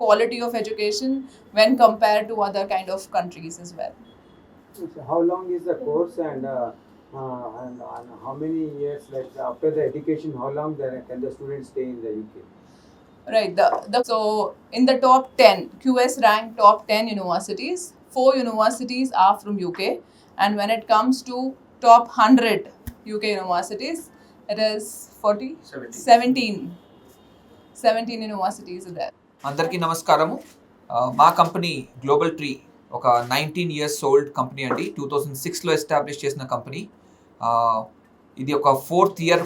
quality of education when compared to other kind of countries as well. How long is the course and how many years, like after the education, how long can the students stay in the UK? Right. So in the top 10, QS ranked top 10 universities, 4 universities are from UK. And when it comes to top 100 UK universities, it is 17 universities are there. అందరికీ నమస్కారము. మా company global tree ఒక 19 years old company అండి. 2006లో establish చేసిన company. ఇది ఒక 4th year.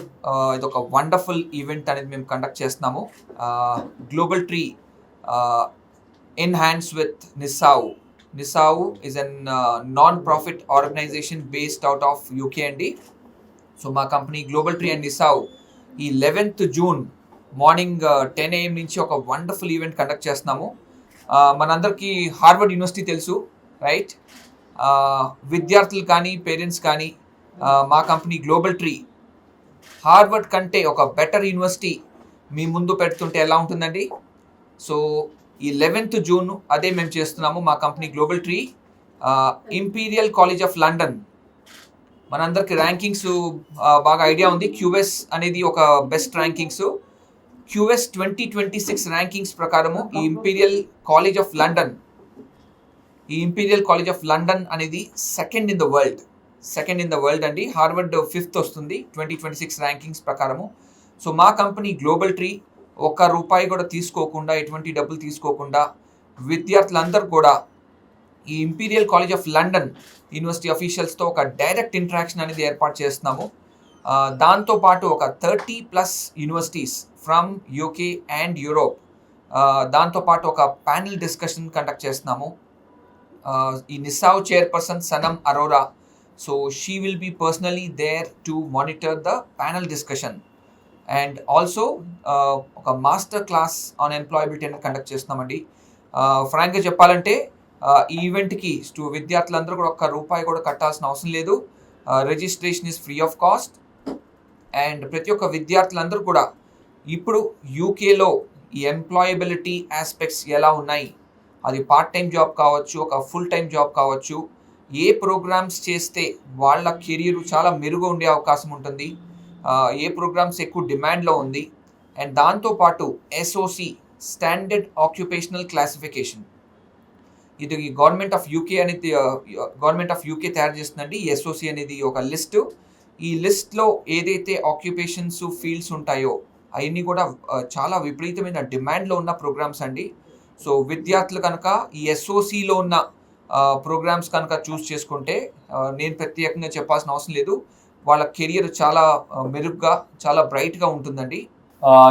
ఇది ఒక వండర్ఫుల్ ఈవెంట్ అనేది మేము కండక్ట్ చేస్తున్నాము. Global tree in hands with NISAU is an non profit organisation based out of UK అండి. సో మా company global tree and NISAU ఈ 11th June మార్నింగ్ 10 AM నుంచి ఒక వండర్ఫుల్ ఈవెంట్ కండక్ట్ చేస్తున్నాము. మనందరికీ హార్వర్డ్ యూనివర్సిటీ తెలుసు, right? విద్యార్థులు కానీ పేరెంట్స్ కానీ మా కంపెనీ గ్లోబల్ ట్రీ హార్వర్డ్ కంటే ఒక బెటర్ యూనివర్సిటీ మీ ముందు పెడుతుంటే ఎలా ఉంటుందండి? సో ఈ 11th June అదే మేము చేస్తున్నాము. మా company global tree imperial college of London, మనందరికి ర్యాంకింగ్స్ బాగా ఐడియా ఉంది. QS అనేది ఒక బెస్ట్ ర్యాంకింగ్స్. QS 2026 ర్యాంకింగ్స్ ప్రకారము ఈ ఇంపీరియల్ కాలేజ్ ఆఫ్ లండన్ అనేది సెకండ్ ఇన్ ద వరల్డ్ అండి. హార్వర్డ్ 5th వస్తుంది 2026 ర్యాంకింగ్స్ ప్రకారము. సో మా కంపెనీ గ్లోబల్ ట్రీ ₹1 కూడా తీసుకోకుండా, ఎటువంటి డబ్బులు తీసుకోకుండా విద్యార్థులందరూ కూడా ఈ imperial college of London university అఫీషియల్స్తో ఒక డైరెక్ట్ ఇంటరాక్షన్ అనేది ఏర్పాటు చేస్తున్నాము. దాంతోపాటు ఒక 30+ universities from UK and Europe, దాంతోపాటు ఒక ప్యానెల్ డిస్కషన్ కండక్ట్ చేస్తున్నాము. ఈ NISAU chairperson Sanam Arora, so she will be personally there to monitor the panel discussion. And also ఒక మాస్టర్ క్లాస్ ఆన్ ఎంప్లాయబిలిటీ అనేది కండక్ట్ చేస్తున్నామండి. ఫ్రాంక్గా చెప్పాలంటే ఈ ఈవెంట్కి విద్యార్థులందరూ కూడా ₹1 కూడా కట్టాల్సిన అవసరం లేదు. Registration is free of cost. And ప్రతి ఒక్క విద్యార్థులందరూ కూడా ఇప్పుడు యూకేలో ఈ ఎంప్లాయబిలిటీ ఆస్పెక్ట్స్ ఎలా ఉన్నాయి, అది పార్ట్ టైం జాబ్ కావచ్చు, ఒక ఫుల్ టైం జాబ్ కావచ్చు, ఏ ప్రోగ్రామ్స్ చేస్తే వాళ్ళ కెరీర్ చాలా మెరుగు ఉండే అవకాశం ఉంటుంది, ఏ ప్రోగ్రామ్స్ ఎక్కువ డిమాండ్లో ఉంది, అండ్ దాంతోపాటు SOC స్టాండర్డ్ ఆక్యుపేషనల్ క్లాసిఫికేషన్, ఇది గవర్నమెంట్ ఆఫ్ యూకే తయారు చేస్తుందండి. ఈ SOC అనేది ఒక లిస్టు. ఈ లిస్ట్లో ఏదైతే ఆక్యుపేషన్స్ ఫీల్డ్స్ ఉంటాయో అవన్నీ కూడా చాలా విపరీతమైన డిమాండ్లో ఉన్న ప్రోగ్రామ్స్ అండి. సో విద్యార్థులు కనుక ఈ SOCలో ఉన్న ప్రోగ్రామ్స్ కనుక చూస్ చేసుకుంటే నేను ప్రత్యేకంగా చెప్పాల్సిన అవసరం లేదు, వాళ్ళ కెరియర్ చాలా మెరుగ్గా, చాలా బ్రైట్గా ఉంటుందండి.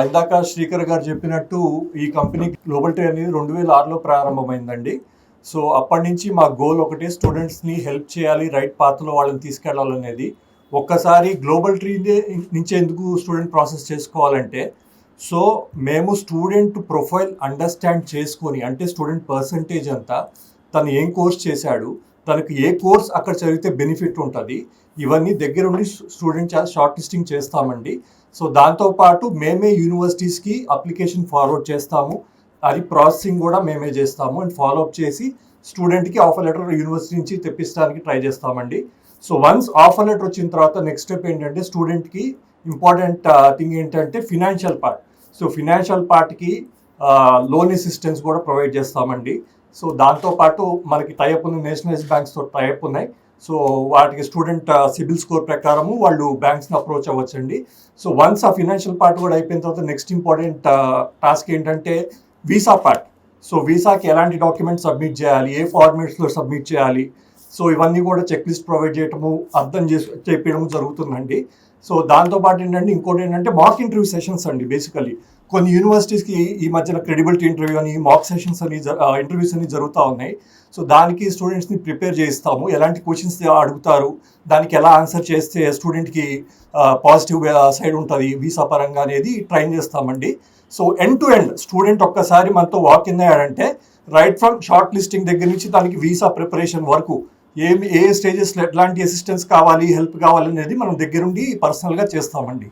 ఇందాక శ్రీకర్ గారు చెప్పినట్టు ఈ కంపెనీ గ్లోబల్ ట్రీ అనేది 2006లో ప్రారంభమైందండి. సో అప్పటి నుంచి మా గోల్ ఒకటే, స్టూడెంట్స్ని హెల్ప్ చేయాలి, రైట్ పాత్లో వాళ్ళని తీసుకెళ్లాలనేది. ఒక్కసారి గ్లోబల్ ట్రీ నుంచి ఎందుకు స్టూడెంట్ ప్రాసెస్ చేసుకోవాలంటే, సో మేము స్టూడెంట్ ప్రొఫైల్ అండర్స్టాండ్ చేసుకొని, అంటే స్టూడెంట్ పర్సంటేజ్ అంతా, తను ఏం కోర్స్ చేశాడు, తనకు ఏ కోర్స్ అక్కడ చదివితే బెనిఫిట్ ఉంటుంది, ఇవన్నీ దగ్గరుండి స్టూడెంట్ షార్ట్ లిస్టింగ్ చేస్తామండి. సో దాంతోపాటు మేమే యూనివర్సిటీస్కి అప్లికేషన్ ఫార్వర్డ్ చేస్తాము, అది ప్రాసెసింగ్ కూడా మేమే చేస్తాము. అండ్ ఫాలోఅప్ చేసి స్టూడెంట్కి ఆఫర్ లెటర్ యూనివర్సిటీ నుంచి తెప్పించడానికి ట్రై చేస్తామండి. సో వన్స్ ఆఫర్ లెటర్ వచ్చిన తర్వాత నెక్స్ట్ స్టెప్ ఏంటంటే, స్టూడెంట్కి ఇంపార్టెంట్ థింగ్ ఏంటంటే ఫినాన్షియల్ పార్ట్. సో ఫినాన్షియల్ పార్ట్కి లోన్ అసిస్టెన్స్ కూడా ప్రొవైడ్ చేస్తామండి. సో దాంతోపాటు మనకి టైఅప్ ఉన్న నేషనలైజ్ బ్యాంక్స్తో టైఅప్ ఉన్నాయి. సో వాటికి స్టూడెంట్ సిబిల్ స్కోర్ ప్రకారము వాళ్ళు బ్యాంక్స్ని అప్రోచ్ అవ్వచ్చండి. సో వన్స్ ఆ ఫినాన్షియల్ పార్ట్ కూడా అయిపోయిన తర్వాత నెక్స్ట్ ఇంపార్టెంట్ టాస్క్ ఏంటంటే వీసా పార్ట్. సో వీసాకి ఎలాంటి డాక్యుమెంట్స్ సబ్మిట్ చేయాలి, ఏ ఫార్మాట్స్లో సబ్మిట్ చేయాలి, సో ఇవన్నీ కూడా చెక్ లిస్ట్ ప్రొవైడ్ చేయటము, చెప్పడము జరుగుతుందండి. సో దాంతోపాటు ఏంటంటే ఇంకోటి ఏంటంటే మాక్ ఇంటర్వ్యూ సెషన్స్ అండి. బేసికలీ కొన్ని యూనివర్సిటీస్కి ఈ మధ్యన క్రెడిబిలిటీ ఇంటర్వ్యూ అని, మాక్ సెషన్స్ అని, ఇంటర్వ్యూస్ అని జరుగుతూ ఉన్నాయి. సో దానికి స్టూడెంట్స్ని ప్రిపేర్ చేయిస్తాము, ఎలాంటి క్వశ్చన్స్ అడుగుతారు, దానికి ఎలా ఆన్సర్ చేస్తే స్టూడెంట్కి పాజిటివ్ సైడ్ ఉంటుంది వీసా పరంగా అనేది ట్రైన్ చేస్తామండి. So end to end student ఒక్కసారి మనతో వాక్ ఇన్ అయ్యాడంటే రైట్ ఫ్రమ్ షార్ట్ లిస్టింగ్ దగ్గర నుంచి దానికి వీసా ప్రిపరేషన్ వరకు ఏ స్టేజెస్లో ఎట్లాంటి అసిస్టెన్స్ కావాలి, హెల్ప్ కావాలి అనేది మనం దగ్గరుండి పర్సనల్గా చేస్తామండి.